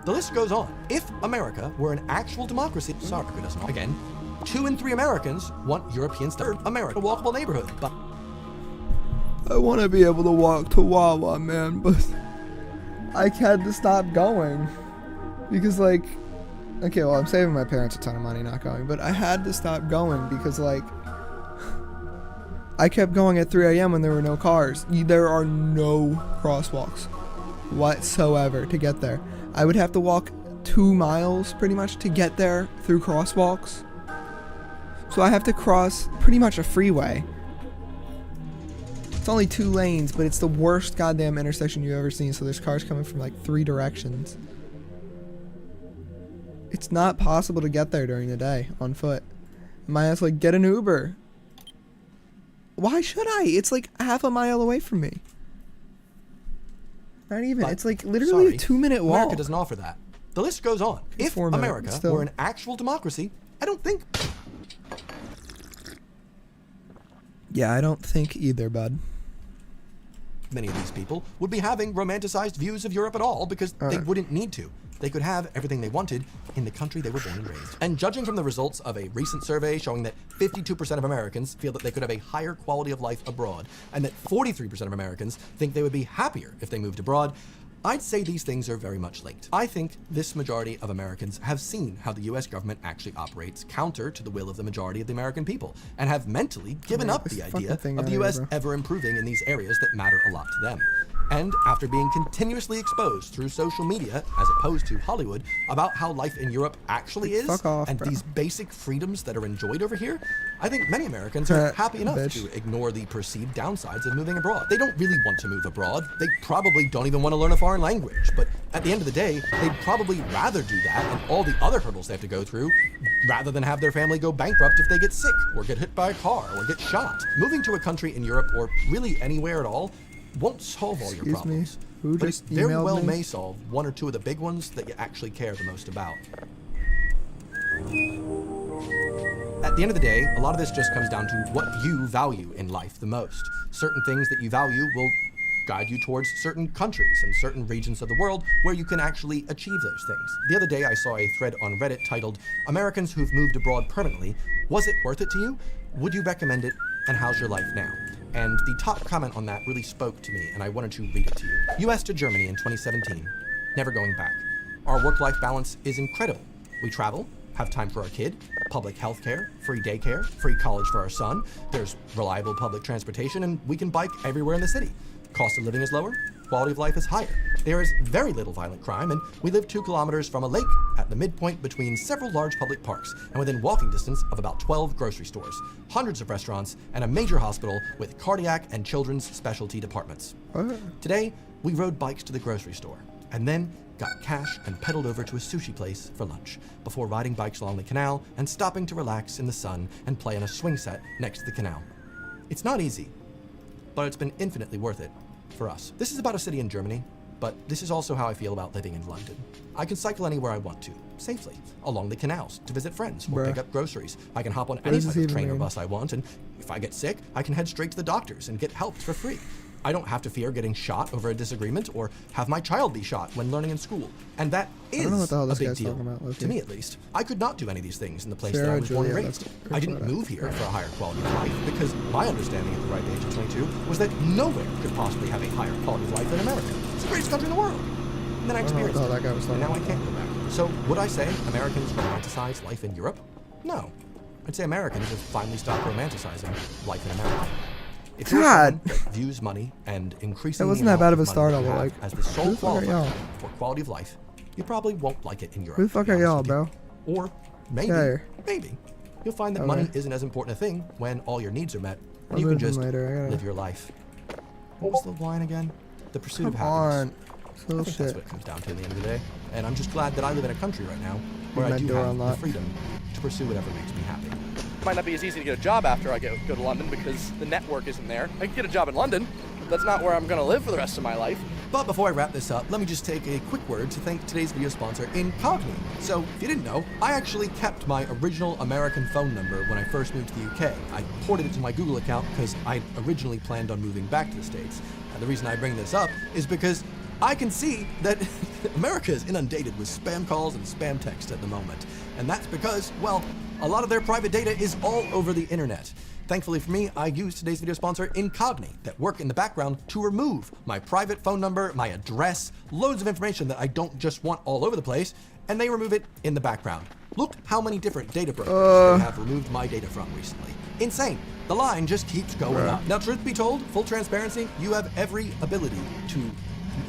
The list goes on. If America were an actual democracy, sorry, it doesn't. Again, 2 in 3 Americans want European style America, a walkable neighborhood. But I want to be able to walk to Wawa, man, but I had to stop going because, like, okay, well, I'm saving my parents a ton of money not going, but I had to stop going because, like, I kept going at 3 a.m. when there were no cars. There are no crosswalks whatsoever to get there. I would have to walk 2 miles pretty much to get there through crosswalks. So I have to cross pretty much a freeway. It's only 2 lanes, but it's the worst goddamn intersection you've ever seen. So there's cars coming from like 3 directions. It's not possible to get there during the day on foot. Might as well get an Uber. Why should I? It's like half a mile away from me. Not even. But, it's like literally sorry, a 2-minute walk. America doesn't offer that. The list goes on. It's If 4 minutes, America still. were an actual democracy, I don't think... Yeah, I don't think either, bud. many of these people would be having romanticized views of Europe at all because they wouldn't need to. They could have everything they wanted in the country they were born and raised. And judging from the results of a recent survey showing that 52% of Americans feel that they could have a higher quality of life abroad, and that 43% of Americans think they would be happier if they moved abroad, I'd say these things are very much linked. I think this majority of Americans have seen how the US government actually operates counter to the will of the majority of the American people, and have mentally given up the idea of the US ever improving in these areas that matter a lot to them. And after being continuously exposed through social media, as opposed to Hollywood, about how life in Europe actually is, and these basic freedoms that are enjoyed over here, I think many Americans are happy enough to ignore the perceived downsides of moving abroad. They don't really want to move abroad. They probably don't even want to learn a foreign language. But at the end of the day, they'd probably rather do that and all the other hurdles they have to go through, rather than have their family go bankrupt if they get sick, or get hit by a car, or get shot. Moving to a country in Europe, or really anywhere at all, won't solve all your problems, but it very well may solve one or two of the big ones that you actually care the most about. At the end of the day, a lot of this just comes down to what you value in life the most. Certain things that you value will guide you towards certain countries and certain regions of the world where you can actually achieve those things. The other day I saw a thread on Reddit titled, "Americans who've moved abroad permanently, was it worth it to you? Would you recommend it? And how's your life now?" And the top comment on that really spoke to me, and I wanted to read it to you. US to Germany in 2017, never going back. Our work-life balance is incredible. We travel, have time for our kid, public health care, free daycare, free college for our son, there's reliable public transportation, and we can bike everywhere in the city. Cost of living is lower, quality of life is higher. There is very little violent crime, and we live 2 kilometers from a lake at the midpoint between several large public parks, and within walking distance of about 12 grocery stores, hundreds of restaurants, and a major hospital with cardiac and children's specialty departments. Today, we rode bikes to the grocery store, and then got cash and pedaled over to a sushi place for lunch, before riding bikes along the canal and stopping to relax in the sun and play on a swing set next to the canal. It's not easy, but it's been infinitely worth it for us. This is about a city in Germany, but this is also how I feel about living in London. I can cycle anywhere I want to, safely, along the canals, to visit friends or pick up groceries. I can hop on any type of train or bus I want, and if I get sick, I can head straight to the doctors and get help for free. I don't have to fear getting shot over a disagreement or have my child be shot when learning in school. And that is a big deal, to me at least. I could not do any of these things in the place that I was born and raised. I didn't move here for a higher quality of life because my understanding at the ripe age of 22 was that nowhere could possibly have a higher quality of life than America. It's the greatest country in the world. And then I experienced it, and now I can't go back. So would I say Americans romanticize life in Europe? No. I'd say Americans have finally stopped romanticizing life in America. If you're someone that views money and increasing the amount of money you have as the sole qualifier for quality of life, you probably won't like it in Europe. Who the fuck are y'all, bro? Or maybe, you'll find that money isn't as important a thing when all your needs are met, and you can just live your life. What was the line again? The pursuit of happiness. I think that's what it comes down to in the end of the day. And I'm just glad that I live in a country right now where I do have the freedom to pursue whatever makes me happy. Might not be as easy to get a job after I go to London because the network isn't there. I can get a job in London, but that's not where I'm going to live for the rest of my life. But before I wrap this up, let me just take a quick word to thank today's video sponsor, Incogni. So, if you didn't know, I actually kept my original American phone number when I first moved to the UK. I ported it to my Google account because I originally planned on moving back to the States. And the reason I bring this up is because I can see that America is inundated with spam calls and spam text at the moment. And that's because, well, a lot of their private data is all over the internet. Thankfully for me, I use today's video sponsor, Incogni, that work in the background to remove my private phone number, my address, loads of information that I don't just want all over the place, and they remove it in the background. Look how many different data brokers they have removed my data from recently. Insane. The line just keeps going up. Now, truth be told, full transparency, you have every ability to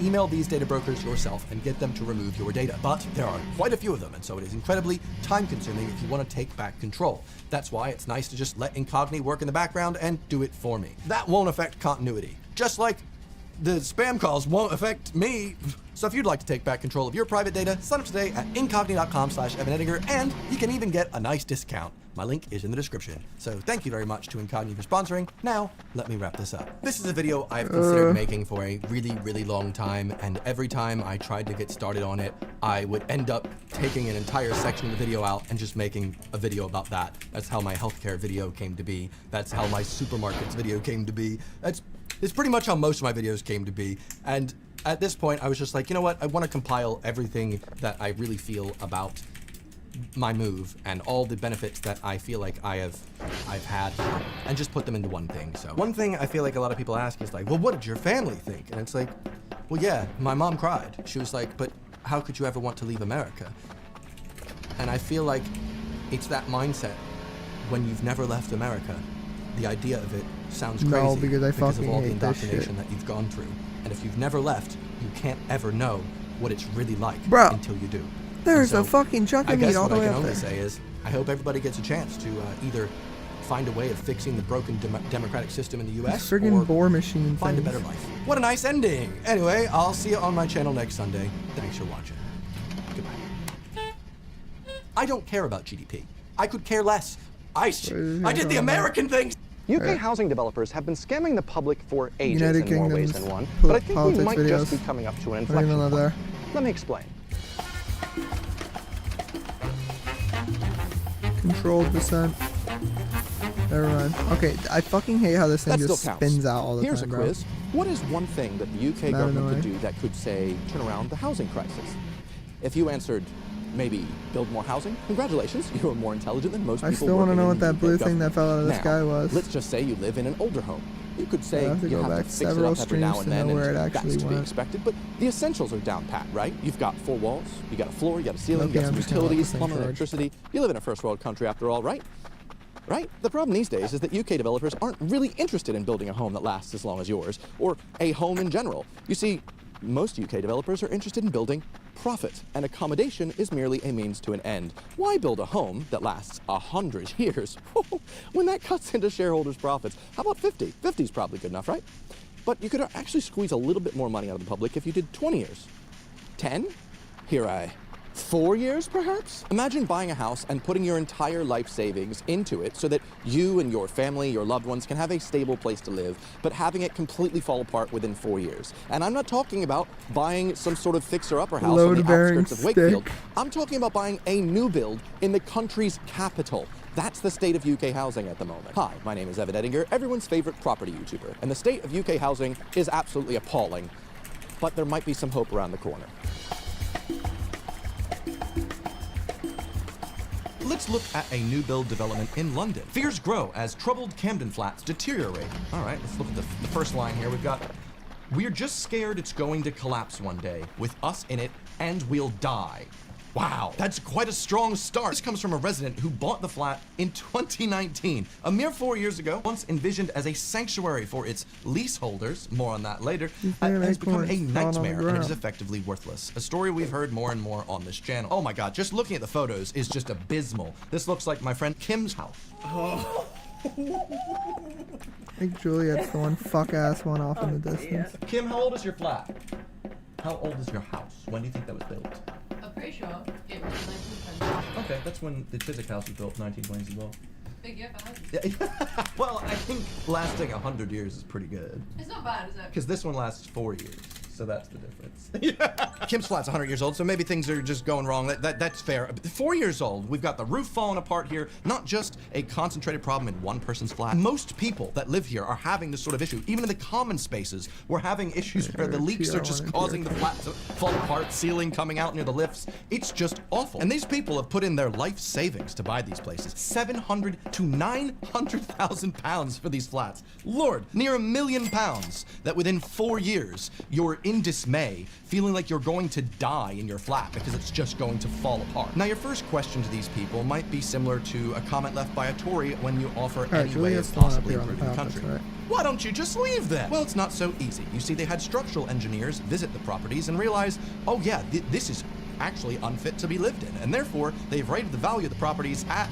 email these data brokers yourself and get them to remove your data. But there are quite a few of them, and so it is incredibly time-consuming if you want to take back control. That's why it's nice to just let Incogni work in the background and do it for me. That won't affect continuity. Just like the spam calls won't affect me. So if you'd like to take back control of your private data, sign up today at incogni.com/Evan Edinger, and you can even get a nice discount. My link is in the description. So thank you very much to Incogni for sponsoring. Now, let me wrap this up. This is a video I've considered making for a really, really long time, and every time I tried to get started on it, I would end up taking an entire section of the video out and just making a video about that. That's how my healthcare video came to be. That's how my supermarkets video came to be. It's pretty much how most of my videos came to be. And at this point, I was just like, you know what? I want to compile everything that I really feel about my move and all the benefits that I feel like I've had, and just put them into one thing. So one thing I feel like a lot of people ask is like, well, what did your family think? And it's like, well, yeah, my mom cried. She was like, but how could you ever want to leave America? And I feel like it's that mindset when you've never left America. The idea of it sounds crazy No, because I of fucking all the hate this indoctrination shit. that you've gone through. And if you've never left, you can't ever know what it's really like Bro, until you do. There's And a fucking chunk I of meat guess all what the I way can up only there. say is, I hope everybody gets a chance to either find a way of fixing the broken democratic system in the U.S. Friggin' or boar machine find a things. better life. What a nice ending! Anyway, I'll see you on my channel next Sunday. Thanks for watching. Goodbye. I don't care about GDP. I could care less. I did the American thing. UK housing developers have been scamming the public for ages United in more ways Kingdom's than one, but I think we politics might just be videos. coming up to an I don't even inflection live point. there. Let me explain. Controlled descent. Never mind. Okay, I fucking hate how this thing That still just counts. spins out all the Here's time, a bro. quiz. What is one thing that the UK Not government could annoying. do that could, say, turn around the housing crisis? If you answered, maybe build more housing, congratulations, you are more intelligent than most I people still want to working know in what the that UK blue thing government. that fell out of the Now, sky was. let's just say you live in an older home. You could say I have to you go have back to fix it several up every now streams and to know then, where and it actually that's to be went. expected, but the essentials are down pat, right? You've got 4 walls, you got a floor, you got a ceiling, Okay, you got some I'm just gonna let utilities, this thing plumbing, charge. electricity. You live in a first world country after all, right? Right? The problem these days is that UK developers aren't really interested in building a home that lasts as long as yours, or a home in general. You see, most UK developers are interested in building profit, and accommodation is merely a means to an end. Why build a home that lasts 100 years when that cuts into shareholders' profits? How about 50? 50 is probably good enough, right? But you could actually squeeze a little bit more money out of the public if you did 20 years. 10? Here I 4 years, perhaps? Imagine buying a house and putting your entire life savings into it so that you and your family, your loved ones can have a stable place to live, but having it completely fall apart within 4 years. And I'm not talking about buying some sort of fixer-upper house on the Load-bearing outskirts of Wakefield. stick. I'm talking about buying a new build in the country's capital. That's the state of UK housing at the moment. Hi, my name is Evan Edinger, everyone's favorite property YouTuber. And the state of UK housing is absolutely appalling, but there might be some hope around the corner. Let's look at a new build development in London. Fears grow as troubled Camden flats deteriorate. All right, let's look at the first line here. We've got, we're just scared it's going to collapse one day with us in it and we'll die. Wow, that's quite a strong start. This comes from a resident who bought the flat in 2019, a mere 4 years ago, once envisioned as a sanctuary for its leaseholders, more on that later, has become a nightmare and is effectively worthless. A story we've heard more and more on this channel. Oh my god, just looking at the photos is just abysmal. This looks like my friend Kim's house. I think Juliet's the one fuck-ass one off in the distance. Kim, how old is your flat? How old is your house? When do you think that was built? I'm pretty sure it was 1920s. Okay, that's when the Chiswick house was built, 1920s as well. Big year for houses. Yeah. Well, I think lasting 100 years is pretty good. It's not bad, is it? Because this one lasts 4 years. So that's the difference. Kim's flat's 100 years old, so maybe things are just going wrong. That's fair. 4 years old, we've got the roof falling apart here. Not just a concentrated problem in one person's flat. Most people that live here are having this sort of issue. Even in the common spaces, we're having issues where the leaks are just causing the flat to fall apart, ceiling coming out near the lifts. It's just awful. And these people have put in their life savings to buy these places. 700 to 900,000 pounds for these flats. Lord, near £1 million that within 4 years, you're in dismay, feeling like you're going to die in your flat because it's just going to fall apart. Now, your first question to these people might be similar to a comment left by a Tory when you offer any way Julia's of still up possibly here on the improving the top, country. that's right. Why don't you just leave then? Well, it's not so easy. You see, they had structural engineers visit the properties and realize, oh yeah, this is actually unfit to be lived in, and therefore they've rated the value of the properties at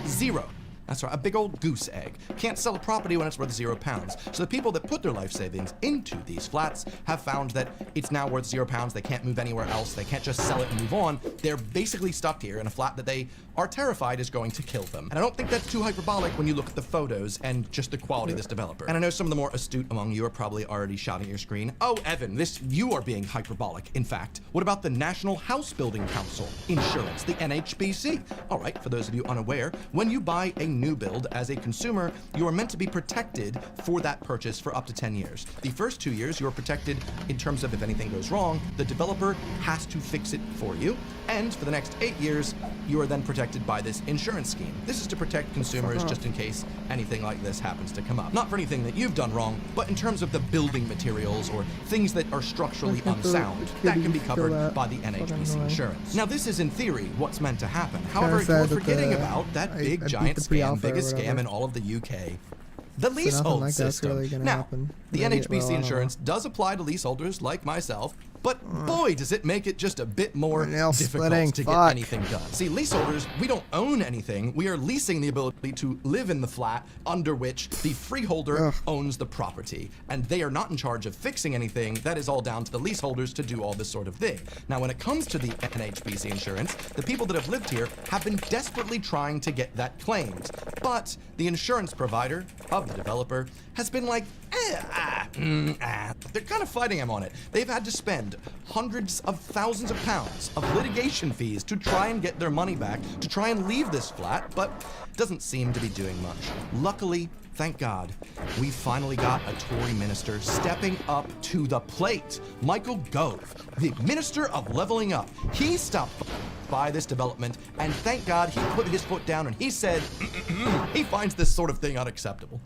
0. That's right, a big old goose egg. Can't sell a property when it's worth £0. So the people that put their life savings into these flats have found that it's now worth £0. They can't move anywhere else. They can't just sell it and move on. They're basically stuck here in a flat that they are terrified is going to kill them. And I don't think that's too hyperbolic when you look at the photos and just the quality of this developer. And I know some of the more astute among you are probably already shouting at your screen, oh, Evan, you are being hyperbolic. In fact, what about the National House Building Council Insurance, the NHBC? All right, for those of you unaware, when you buy a new build as a consumer, you are meant to be protected for that purchase for up to 10 years. The first 2 years, you are protected in terms of if anything goes wrong, the developer has to fix it for you. And for the next 8 years, you are then protected by this insurance scheme. This is to protect consumers just in case anything like this happens to come up. Not for anything that you've done wrong, but in terms of the building materials or things that are structurally unsound, that can be covered by the NHBC insurance. Now, this is in theory what's meant to happen. However, you're forgetting about that big giant scam, biggest scam in all of the UK. The leasehold like that's system. really gonna Now, happen. the Maybe- NHBC well, I don't insurance does apply to leaseholders like myself, but boy, does it make it just a bit more Nail difficult splitting, to get fuck. anything done. See, leaseholders, we don't own anything. We are leasing the ability to live in the flat under which the freeholder owns the property. And they are not in charge of fixing anything. That is all down to the leaseholders to do all this sort of thing. Now, when it comes to the NHBC insurance, the people that have lived here have been desperately trying to get that claimed. But the insurance provider of the developer has been like, they're kind of fighting him on it. They've had to spend hundreds of thousands of pounds of litigation fees to try and get their money back, to try and leave this flat, but doesn't seem to be doing much. Luckily, thank God, we finally got a Tory minister stepping up to the plate. Michael Gove, the Minister of Levelling Up. He stopped by this development, and thank God he put his foot down and he said, he finds this sort of thing unacceptable.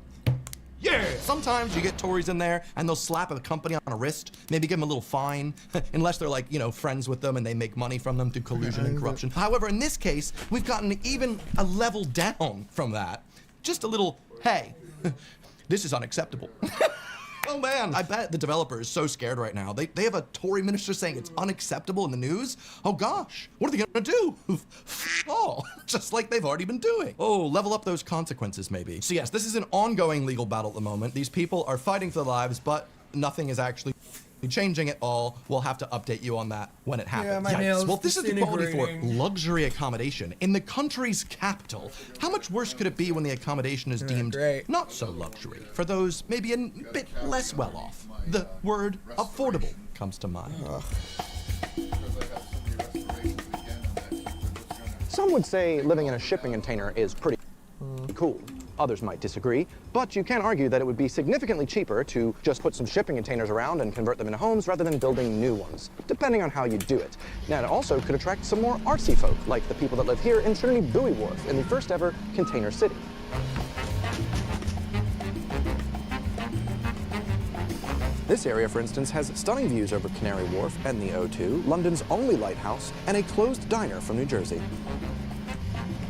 Yeah! Sometimes you get Tories in there and they'll slap a company on a wrist, maybe give them a little fine, unless they're like, friends with them and they make money from them through collusion and corruption. However, in this case, we've gotten even a level down from that. Just a little, hey, this is unacceptable. Oh man, I bet the developer is so scared right now. They have a Tory minister saying it's unacceptable in the news. Oh gosh, what are they gonna do? Fall, just like they've already been doing. Oh, level up those consequences maybe. So yes, this is an ongoing legal battle at the moment. These people are fighting for their lives, but nothing is actually changing at all. We'll have to update you on that when it happens. my Yikes. nails Well, this is the quality for disintegrating. luxury accommodation in the country's capital. How much worse could it be when the accommodation is deemed great. not so luxury for those maybe a bit less well off? The word affordable comes to mind. Some would say living in a shipping container is pretty cool. Others might disagree, but you can argue that it would be significantly cheaper to just put some shipping containers around and convert them into homes rather than building new ones, depending on how you do it. Now, it also could attract some more artsy folk, like the people that live here in Trinity Buoy Wharf in the first ever container city. This area, for instance, has stunning views over Canary Wharf and the O2, London's only lighthouse, and a closed diner from New Jersey.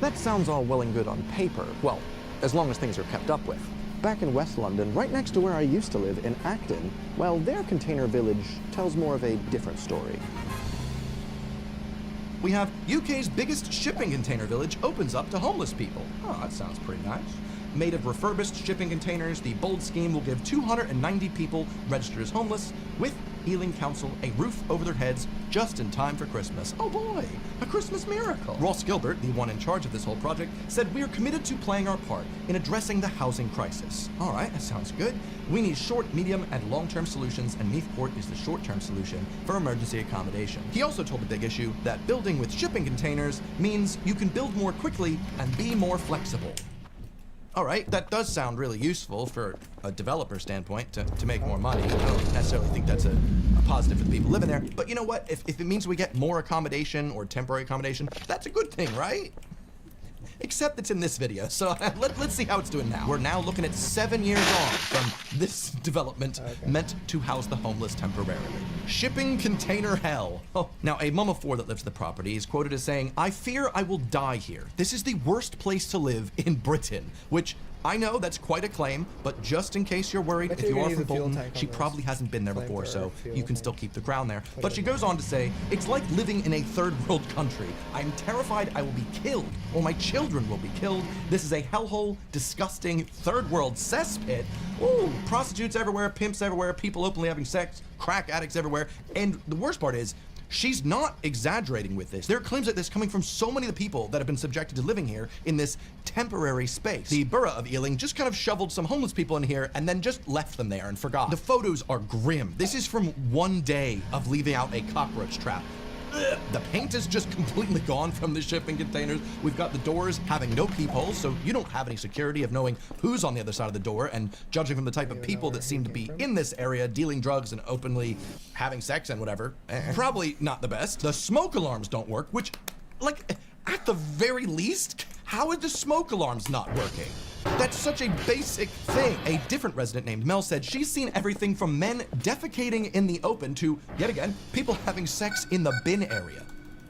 That sounds all well and good on paper. Well, as long as things are kept up with. Back in West London, right next to where I used to live in Acton, well, their container village tells more of a different story. We have UK's biggest shipping container village opens up to homeless people. Oh, that sounds pretty nice. Made of refurbished shipping containers, the bold scheme will give 290 people registered as homeless with Ealing Council a roof over their heads just in time for Christmas. Oh boy, a Christmas miracle. Ross Gilbert, the one in charge of this whole project, said, "We are committed to playing our part in addressing the housing crisis." All right, that sounds good. We need short, medium, and long-term solutions, and Meathport is the short-term solution for emergency accommodation. He also told the Big Issue that building with shipping containers means you can build more quickly and be more flexible. All right, that does sound really useful for a developer standpoint to make more money. I don't necessarily think that's a positive for the people living there. But you know what? If it means we get more accommodation or temporary accommodation, that's a good thing, right? Except it's in this video, so let's see how it's doing now. We're now looking at 7 years on from this development meant to house the homeless temporarily. Shipping container hell. Oh, now a mum of 4 that lives at the property is quoted as saying, "I fear I will die here. This is the worst place to live in Britain," which I know that's quite a claim, but just in case you're worried, if you are from Bolton, she probably hasn't been there before, so you can still keep the crown there. But she goes on to say, "It's like living in a third world country. I'm terrified I will be killed, or my children will be killed. This is a hellhole, disgusting, third world cesspit. Ooh, prostitutes everywhere, pimps everywhere, people openly having sex, crack addicts everywhere." And the worst part is, she's not exaggerating with this. There are claims like this coming from so many of the people that have been subjected to living here in this temporary space. The borough of Ealing just kind of shoveled some homeless people in here and then just left them there and forgot. The photos are grim. This is from one day of leaving out a cockroach trap. Ugh. The paint is just completely gone from the shipping containers. We've got the doors having no peepholes, so you don't have any security of knowing who's on the other side of the door, and judging from the type of people that seem to be in this area, dealing drugs and openly having sex and whatever, probably not the best. The smoke alarms don't work, which, like, at the very least, how are the smoke alarms not working? That's such a basic thing. A different resident named Mel said she's seen everything from men defecating in the open to, yet again, people having sex in the bin area.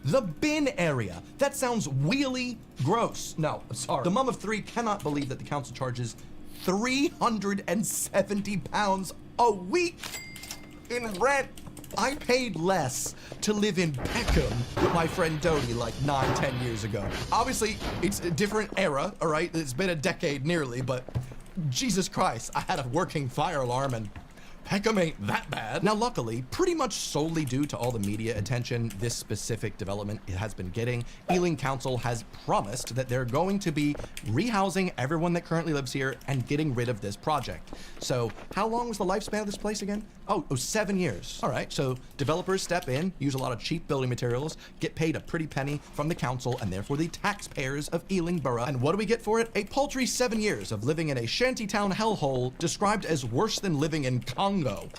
The bin area. That sounds really gross. No, sorry. The mum of 3 cannot believe that the council charges £370 a week in rent. I paid less to live in Peckham with my friend Dodie like 9-10 years ago. Obviously, it's a different era, all right? It's been a decade nearly, but Jesus Christ, I had a working fire alarm and Peckham ain't that bad. Now, luckily, pretty much solely due to all the media attention this specific development has been getting, Ealing Council has promised that they're going to be rehousing everyone that currently lives here and getting rid of this project. So how long was the lifespan of this place again? Oh, 7 years. All right, so developers step in, use a lot of cheap building materials, get paid a pretty penny from the council and therefore the taxpayers of Ealing Borough. And what do we get for it? A paltry 7 years of living in a shantytown hellhole described as worse than living in Congo.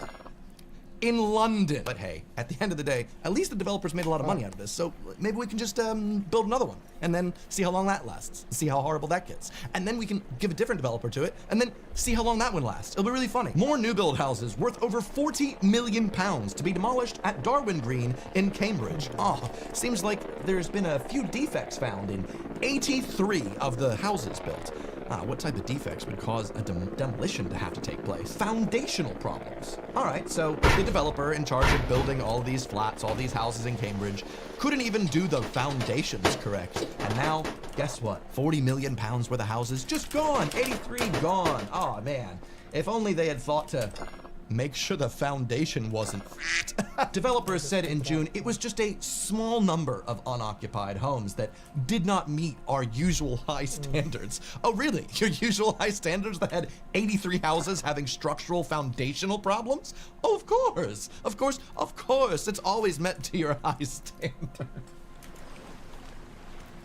In London. But hey, at the end of the day, at least the developers made a lot of money out of this, so maybe we can just build another one, and then see how long that lasts, see how horrible that gets. And then we can give a different developer to it, and then see how long that one lasts. It'll be really funny. More new build houses worth over £40 million to be demolished at Darwin Green in Cambridge. Oh, seems like there's been a few defects found in 83 of the houses built. What type of defects would cause a demolition to have to take place? Foundational problems. All right, so the developer in charge of building all these flats, all these houses in Cambridge, couldn't even do the foundations correct. And now, guess what? £40 million worth of houses just gone. 83 gone. Oh man, if only they had thought to make sure the foundation wasn't Developers said in June it was just a small number of unoccupied homes that did not meet our usual high standards. Oh really? Your usual high standards that had 83 houses having structural foundational problems? Oh, of course. Of course, of course. It's always met to your high standard.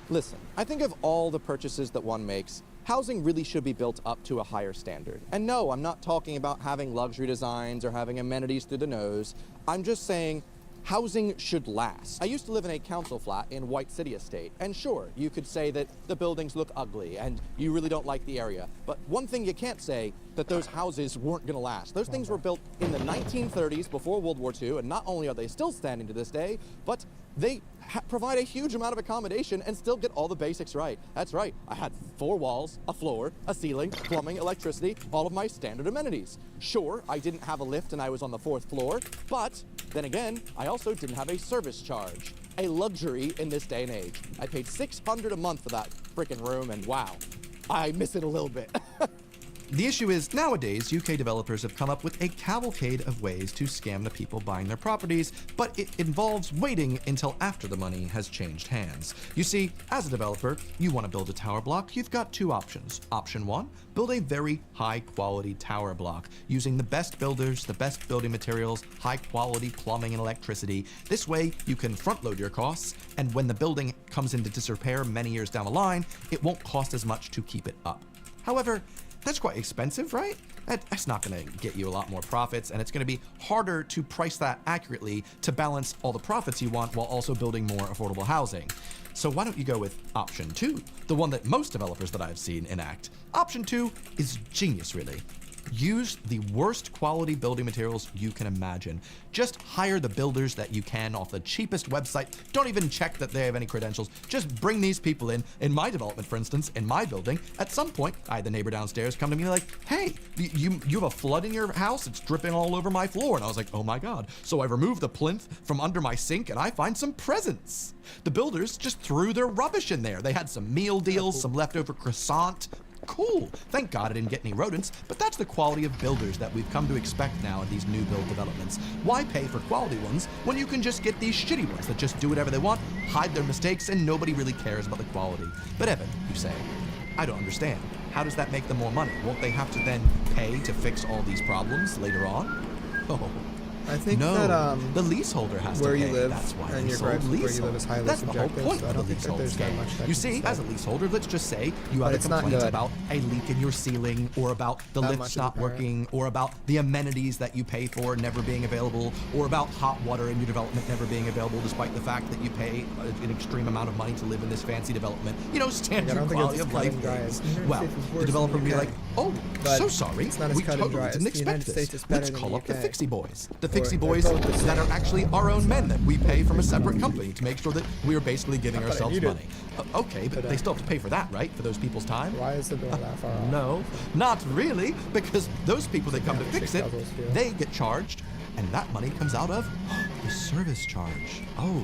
Listen, I think of all the purchases that one makes, housing really should be built up to a higher standard. And no, I'm not talking about having luxury designs or having amenities through the nose. I'm just saying housing should last. I used to live in a council flat in White City Estate, and sure, you could say that the buildings look ugly and you really don't like the area. But one thing you can't say, that those houses weren't gonna last. Those things were built in the 1930s before World War II, and not only are they still standing to this day, but they provide a huge amount of accommodation and still get all the basics right. That's right, I had 4 walls, a floor, a ceiling, plumbing, electricity, all of my standard amenities. Sure, I didn't have a lift and I was on the 4th floor, but then again, I also didn't have a service charge. A luxury in this day and age. I paid $600 a month for that freaking room, and wow, I miss it a little bit. The issue is, nowadays, UK developers have come up with a cavalcade of ways to scam the people buying their properties, but it involves waiting until after the money has changed hands. You see, as a developer, you want to build a tower block, you've got two options. Option one, build a very high-quality tower block using the best builders, the best building materials, high-quality plumbing and electricity. This way, you can front-load your costs, and when the building comes into disrepair many years down the line, it won't cost as much to keep it up. However, that's quite expensive, right? That's not going to get you a lot more profits, and it's going to be harder to price that accurately to balance all the profits you want while also building more affordable housing. So why don't you go with option two, the one that most developers that I've seen enact? Option two is genius, really. Use the worst quality building materials you can imagine. Just hire the builders that you can off the cheapest website. Don't even check that they have any credentials. Just bring these people in. In my development, for instance, in my building, at some point, I had the neighbor downstairs come to me like, hey, you have a flood in your house? It's dripping all over my floor. And I was like, oh my God. So I removed the plinth from under my sink and I find some presents. The builders just threw their rubbish in there. They had some meal deals, some leftover croissant. Cool. Thank God I didn't get any rodents, but that's the quality of builders that we've come to expect now in these new build developments. Why pay for quality ones when you can just get these shitty ones that just do whatever they want, hide their mistakes, and nobody really cares about the quality? But Evan, you say, I don't understand. How does that make them more money? Won't they have to then pay to fix all these problems later on? Oh. I think No, that the leaseholder has where to pay. you live That's why and they your sold gripes with where you leasehold. live is highly That's the whole subjective, point so I of the don't think that leasehold there's that scam. much that You can see, be as a said. leaseholder, let's just say you But have a it's not complaint good. about a leak in your ceiling, or about the Not lifts much not of a parent. working, or about the amenities that you pay for never being available, or about hot water in your development never being available despite the fact that you pay an extreme amount of money to live in this fancy development. You know, standard don't think quality it's of as cut life and dry things. as the United Well, States is the worse developer than will be the like, UK. oh, But so sorry, it's not as we cut and totally dry as didn't the expect United this. States is better Let's than call the up the UK. Fixie Boys. The Or Fixie they're Boys both the that are same. actually our own men that we pay from a separate company to make sure that we are basically giving I thought I ourselves knew money. Okay, but they still have to pay for that, right? For those people's time? Why is the door that far off? No, not really, because those people that come to Yeah, fix shake it, puzzles, yeah. they get charged, and that money comes out of the service charge. Oh.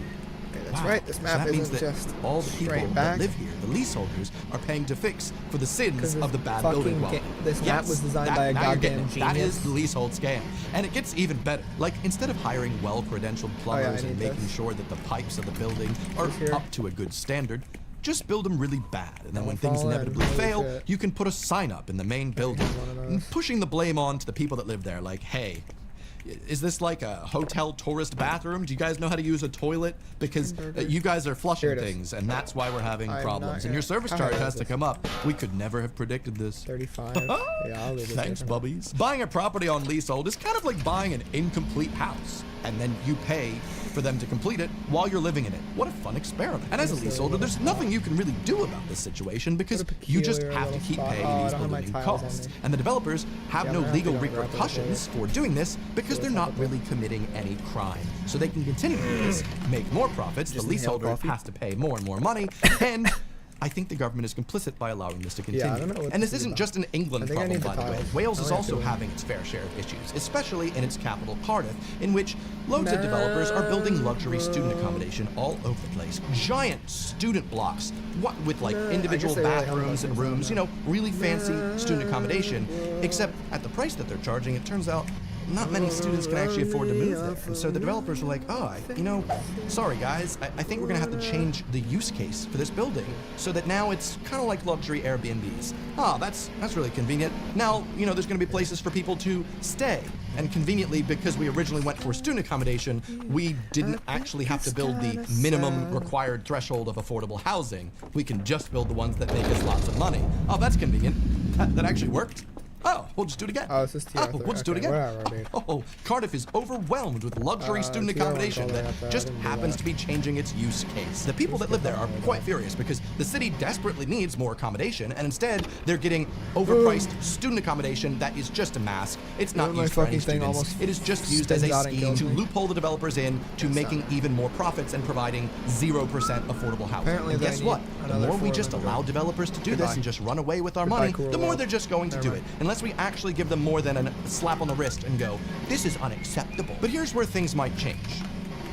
Okay, that's Wow. right. This So map that means isn't that just all the people straight that back. live here, the leaseholders, are paying to fix for the sins 'Cause of the this bad fucking building ga- quality. this map was designed by a now you're getting goddamn it. That genius. is the leasehold scam. And it gets even better. Like, instead of hiring well-credentialed plumbers I and need making this. sure that the pipes of the building are Who's here? up to a good standard, just build them really bad. And then Don't when things fall in. inevitably Holy fail, shit. you can put a sign up in the main building, one of those. pushing the blame on to the people that live there. Like, hey, is this like a hotel tourist bathroom? Do you guys know how to use a toilet? Because you guys are flushing Here it is. things, and that's why we're having I'm problems. not And your gonna- service how charge high has is to this? come up. We could never have predicted this. 35. Yeah, I'll leave it Thanks, there. bubbies. Buying a property on leasehold is kind of like buying an incomplete house, and then you pay for them to complete it while you're living in it. What a fun experiment. And as a leaseholder, there's nothing you can really do about this situation because What a you just peculiar have to little keep spot. paying Oh, I these don't have my ballooning tiles on costs. me. And the developers have Yeah, no I'm gonna have to legal go and grab those repercussions for doing this because they're Those not up there. really committing any crime. So they can continue to do this, make more profits, the Just inhale leaseholder coffee. has to pay more and more money, and I think the government is complicit by allowing this to continue. Yeah, I don't know what and this this is isn't about. just an England I think I problem, need the by the way. tiles. Wales I is only have also to- having its fair share of issues, especially in its capital, Cardiff, in which loads of developers are building luxury student accommodation all over the place. Giant student blocks, what with like Nah, I individual guess they really have bathrooms those and things on rooms, you there. know, really fancy student accommodation. Except at the price that they're charging, it turns out not many students can actually afford to move there. And so the developers are like, oh, sorry guys, I think we're gonna have to change the use case for this building so that now it's kind of like luxury Airbnbs. Ah, that's really convenient. Now, you know, there's gonna be places for people to stay. And conveniently, because we originally went for student accommodation, we didn't actually have to build the minimum required threshold of affordable housing. We can just build the ones that make us lots of money. Oh, that's convenient. That actually worked. Oh, we'll just do it again. Oh, it's just tier we'll three. just do it Okay, again. whatever, dude. Oh, Cardiff is overwhelmed with luxury student tier one accommodation color that up there. I just didn't do happens that. to be changing its use case. The people that live there are quite furious because the city desperately needs more accommodation, and instead they're getting overpriced student accommodation that is just a mask. It's not My used for any fucking thing students. almost It is just used as a spins out and scheme kills to me. loophole the developers in to making even more profits and providing 0% affordable housing. Apparently And they guess need what? The another more we just 400. allow developers to do Goodbye. this and just run away with our Goodbye, money, cool the more world. they're just going to Never do it. mind. Unless we actually give them more than a slap on the wrist and go, this is unacceptable. But here's where things might change.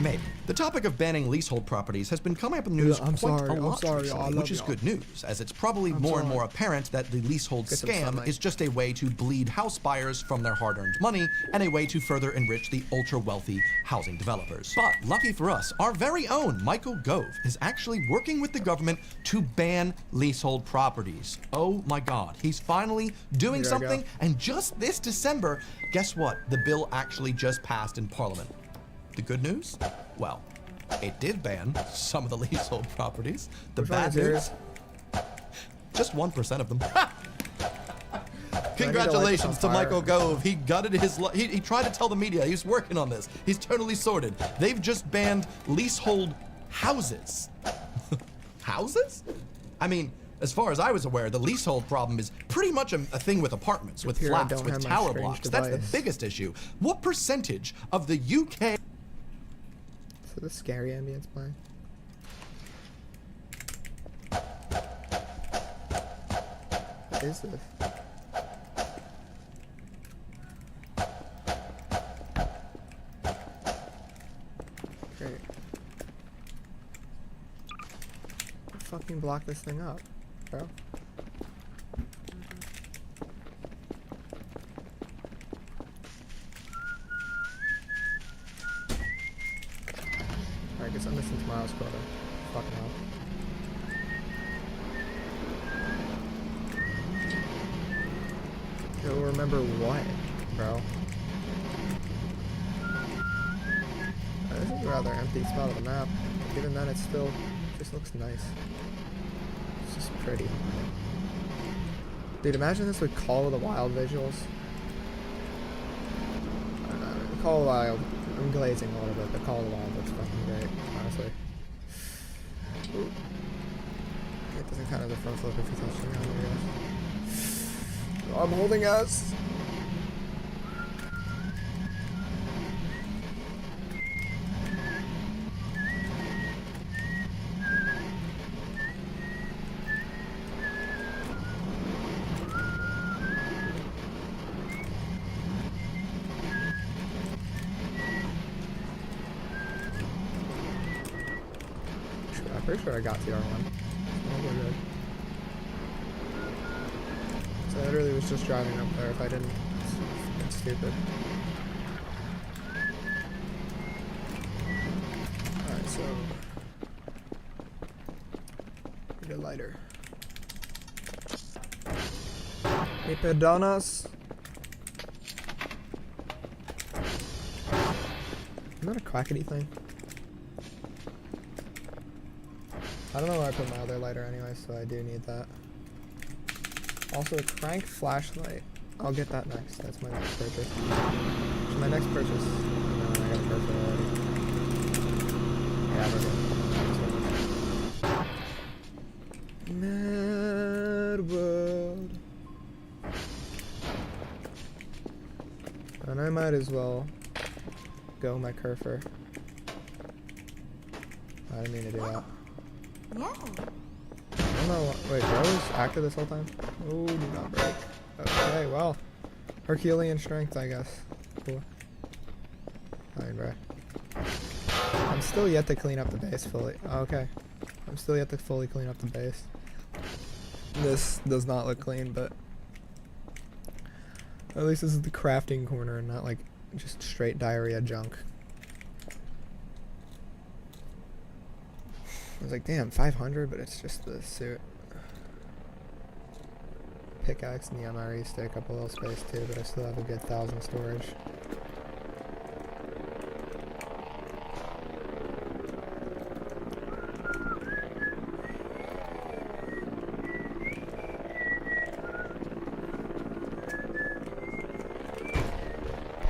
Maybe. The topic of banning leasehold properties has been coming up in the news Yeah, I'm quite sorry, a I'm lot sorry, recently, I love which is y'all. good news, as it's probably I'm more and sorry. more apparent that the leasehold Get some scam sunlight. is just a way to bleed house buyers from their hard-earned money and a way to further enrich the ultra-wealthy housing developers. But lucky for us, our very own Michael Gove is actually working with the government to ban leasehold properties. Oh my God, he's finally doing Here I go. something, and just this December, guess what? The bill actually just passed in Parliament. The good news? Well, it did ban some of the leasehold properties. The Which one bad is news? yours? Just 1% of them. light Congratulations this to on fire. Michael Gove. He gutted his. He tried to tell the media he's working on this. He's totally sorted. They've just banned leasehold houses. Houses? I mean, as far as I was aware, the leasehold problem is pretty much a thing with apartments, with Here, I flats, don't with have my tower strange blocks. That's the device. biggest issue. What percentage of the UK So the scary ambience playing. What is this? Great. Fucking block this thing up, bro. Alright, guess I'm missing tomorrow's quota. Fucking hell. You'll remember what, bro? This is a rather empty spot of the map. Even then, it still just looks nice. It's just pretty. Dude, imagine this with Call of the Wild visuals. Call of the Wild. I'm glazing a little bit, but Call of the Wild looks fucking great, honestly. Ooh. It doesn't count as a front flip if you touch the ground, I guess. I'm holding us. I'm pretty sure I got TR1. Oh, we're good. So I literally was just driving up there. If I didn't, it's stupid. Alright, so get a lighter. Hey, pedonas. Isn't that a quackity thing? I don't know where I put my other lighter anyway, so I do need that. Also, a crank flashlight. I'll get that next. That's my next purchase. My next purchase. No, I got a purchase already. Yeah, we're good. Mad World. And I might as well go my Kerfer. I didn't mean to do that. Yeah. I don't know. Wait, bro was active this whole time? Oh, do not break. Okay, well. Herculean strength, I guess. Cool. Alright, bro. I'm still yet to clean up the base fully. Okay. I'm still yet to fully clean up the base. This does not look clean, but at least this is the crafting corner and not like just straight diarrhea junk. I was like, damn, 500, but it's just the suit. Pickaxe and the MRE stick up a little space too, but I still have a good 1,000 storage.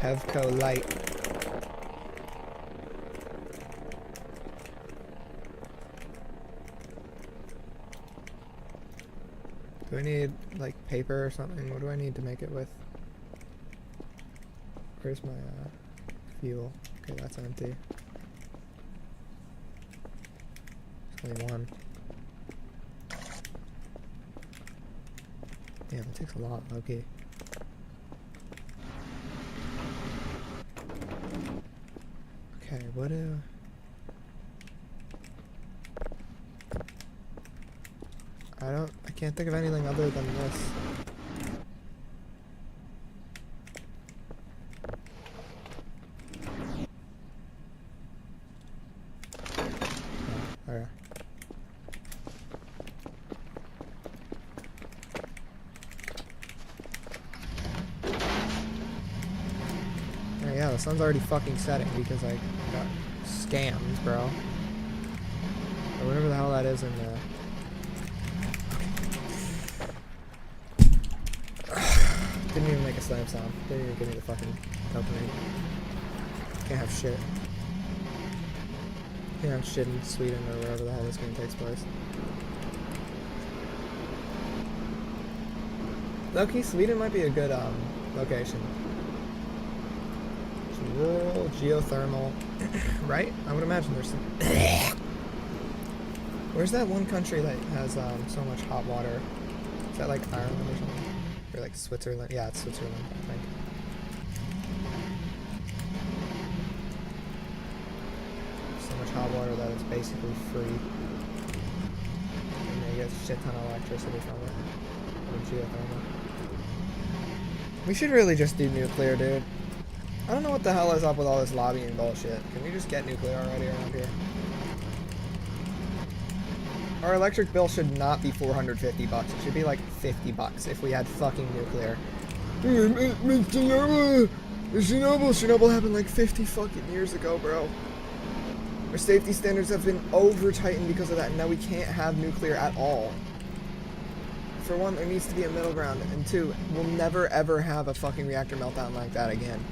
Pevco Light. Do I need, like, paper or something? What do I need to make it with? Where's my, fuel? Okay, that's empty. There's only one. Damn, it takes a lot, okay. Okay, what do... I can't think of anything other than this. Okay. Oh, yeah, the sun's already fucking setting because I got scammed, bro. Or whatever the hell that is in the... Didn't even make a slam sound. Didn't even give me the fucking company. Can't have shit. Can't have shit in Sweden or wherever the hell this game takes place. Low-key, Sweden might be a good location. Some rural, geothermal, right? I would imagine there's some... Where's that one country that has so much hot water? Is that like Ireland or something? Or like Switzerland? Yeah, it's Switzerland, I think. So much hot water that it's basically free. And they get a shit ton of electricity from it. Or geothermal. We should really just do nuclear, dude. I don't know what the hell is up with all this lobbying bullshit. Can we just get nuclear already around here? Our electric bill should not be $450. It should be like $50 if we had fucking nuclear. Chernobyl happened like 50 fucking years ago, bro. Our safety standards have been over-tightened because of that, and now we can't have nuclear at all. For one, there needs to be a middle ground, and two, we'll never ever have a fucking reactor meltdown like that again.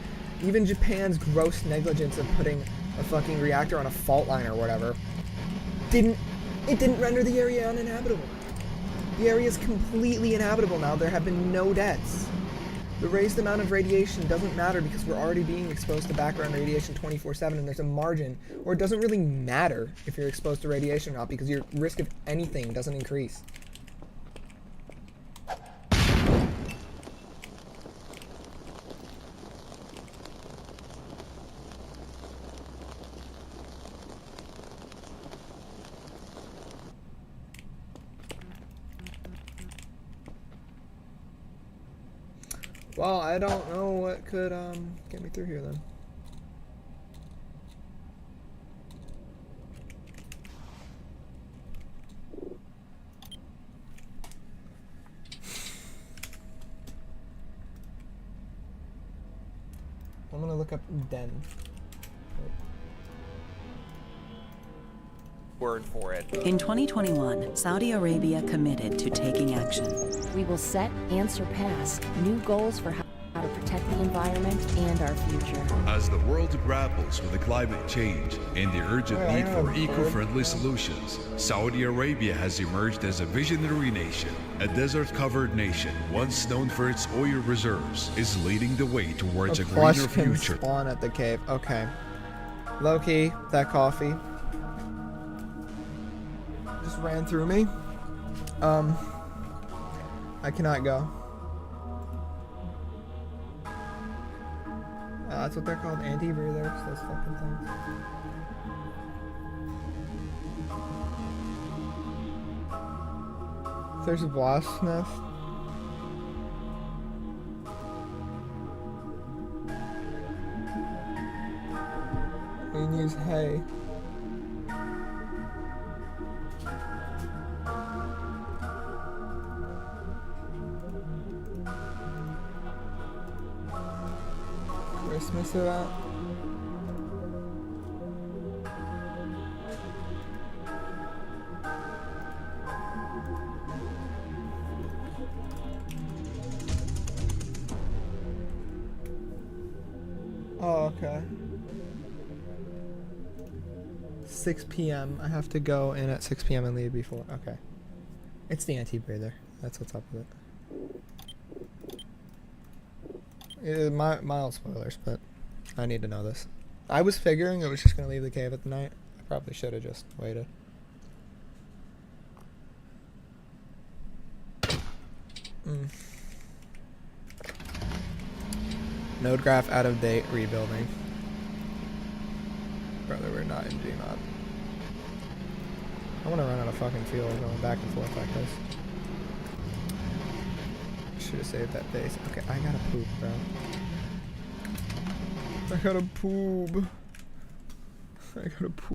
Even Japan's gross negligence of putting a fucking reactor on a fault line or whatever didn't render the area uninhabitable. The area is completely inhabitable now. There have been no deaths. The raised amount of radiation doesn't matter because we're already being exposed to background radiation 24/7, and there's a margin where it doesn't really matter if you're exposed to radiation or not because your risk of anything doesn't increase. Well, I don't know what could get me through here then. I'm gonna look up Den. Word for it. In 2021, Saudi Arabia committed to taking action. We will set and surpass new goals for how to protect the environment and our future. As the world grapples with the climate change and the urgent need for eco-friendly solutions, Saudi Arabia has emerged as a visionary nation. A desert-covered nation, once known for its oil reserves, is leading the way towards a greener future. Spawn at the cave. Okay. Low-key, that coffee just ran through me. I cannot go. That's what they're called, anti-breathers, those fucking things. There's a wasp nest. We can use hay. Christmas event. Oh, okay. 6 p.m. I have to go in at 6 p.m. and leave before. Okay. It's the anti-breather. That's what's up with it. Mild spoilers, but I need to know this. I was figuring it was just going to leave the cave at the night. I probably should have just waited. Node graph out of date, rebuilding. Brother, we're not in Gmod. I want to run out of fucking fuel going back and forth like this. Should have saved that base. Okay, I gotta poop, bro. I gotta poop. I gotta poop.